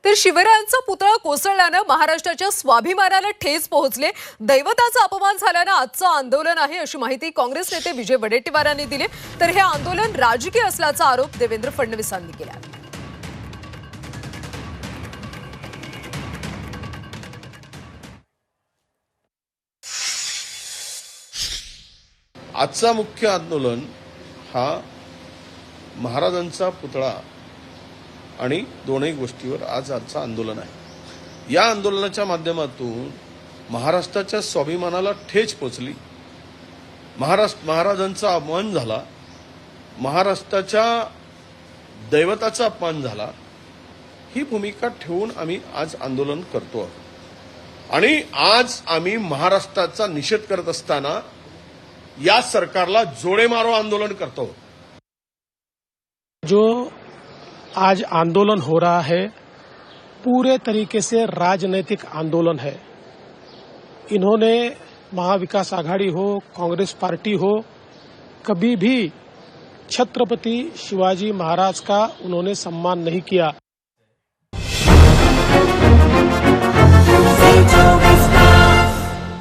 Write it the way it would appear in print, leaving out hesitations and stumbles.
तर शिवरायांचा पुतळा कोसळल्यानं महाराष्ट्राच्या स्वाभिमानाला ठेच पोहोचले, दैवताचा अपमान झाल्यानं आजचं आंदोलन आहे अशी माहिती काँग्रेस नेते विजय वडेट्टीवार यांनी दिली। तर हे आंदोलन राजकीय असल्याचा आरोप देवेंद्र फडणवीसांनी केला। आजचा मुख्य आंदोलन हा महाराजांचा पुतळा आणि दोनही गोष्टीवर आजचं आंदोलन आहे। या आंदोलनाच्या माध्यमातून महाराष्ट्राच्या स्वाभिमानाला ठेच पोचली, महाराजांचा अपमान झाला, महाराष्ट्राच्या दैवताचा अपमान झाला, ही भूमिका ठेवून आम्ही आज आंदोलन करतो आणि आज आम्ही महाराष्ट्राचा निषेध करत असताना या सरकारला जोडे मारो आंदोलन करतो। जो आज आंदोलन हो रहा है पूरे तरीके से राजनीतिक आंदोलन है। इन्होंने महाविकास आघाड़ी हो, कांग्रेस पार्टी हो, कभी भी छत्रपति शिवाजी महाराज का उन्होंने सम्मान नहीं किया।